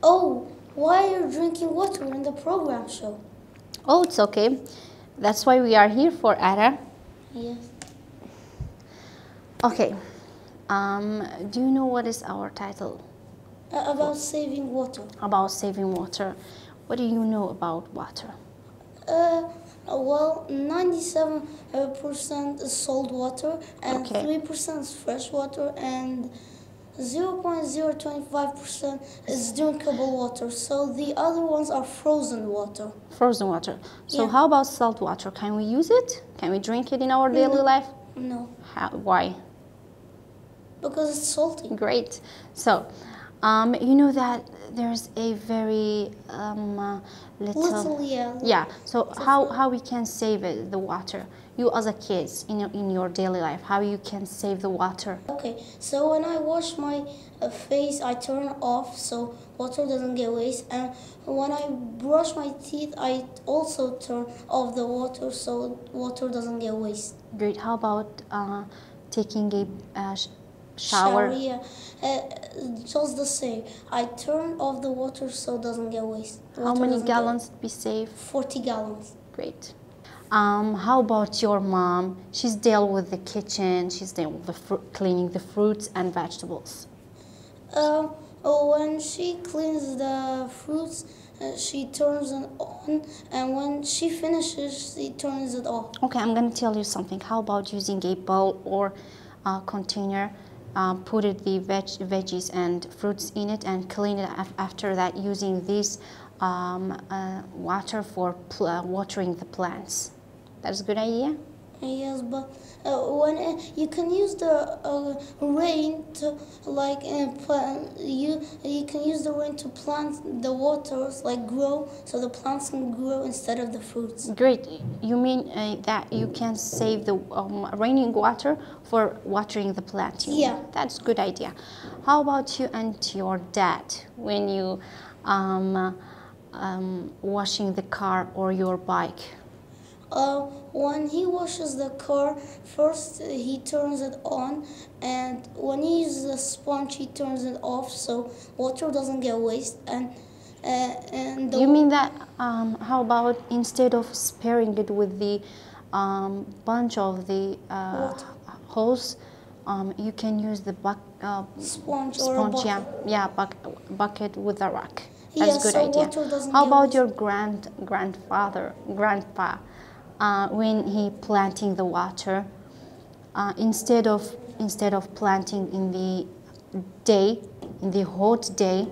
Oh, why are you drinking water in the program show? Oh, it's okay. That's why we are here for, Ada. Yes. Okay. Do you know what is our title? About saving water. About saving water. What do you know about water? Well, 97% is salt water, and Okay. 3% is fresh water, and 0.025% is drinkable water. So the other ones are frozen water. Frozen water. So Yeah. how about salt water? Can we use it? Can we drink it in our daily life? No, Why? because it's salty. Great. So, you know that there's a very little. Yeah. So how we can save it, the water? You as a kid in your daily life, how you can save the water? Okay, so when I wash my face, I turn off so water doesn't get waste. And when I brush my teeth, I also turn off the water so water doesn't get waste. Great. How about taking a shower? Yeah, just the same. I turn off the water so it doesn't get waste. How many gallons we save? 40 gallons. Great. How about your mom? She's dealt with the kitchen. She's dealt with the cleaning the fruits and vegetables. When she cleans the fruits, she turns it on, and when she finishes, she turns it off. Okay, I'm going to tell you something. How about using a bowl or a container, put it the veggies and fruits in it, and clean it after that using this water for watering the plants? That's a good idea? Yes, but when you can use the rain to you can use the rain to plant the waters grow, so the plants can grow instead of the fruits. Great. You mean that you can save the raining water for watering the plant? Yeah. That's a good idea. How about you and your dad when you washing the car or your bike? When he washes the car, first he turns it on, and when he uses a sponge, he turns it off so water doesn't get waste. And you mean that? How about instead of sparing it with the bunch of the hose, you can use the sponge or a bucket. Yeah, bucket with a rock. That's a good so idea. water doesn't How get about waste. your grandpa? When he planting the water, instead of planting in the day, in the hot day,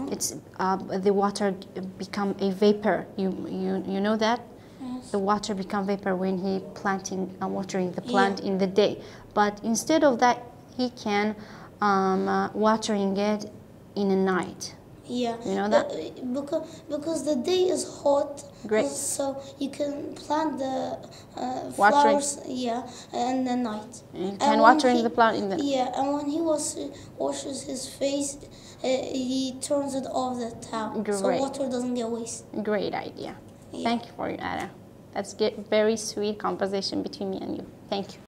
it's the water become a vapor. You know that? Yes. The water become vapor when he planting watering the plant in the day. But instead of that, he can watering it in the night. Yeah. You know that? Because the day is hot. Great. So you can plant the Watering. flowers. Yeah, in the night. You can watering the plant in the night. Yeah, and when he washes his face, he turns it off the tap, so Great. water doesn't get waste. Great idea. Yeah. Thank you for your Ada. That's very sweet conversation between me and you. Thank you.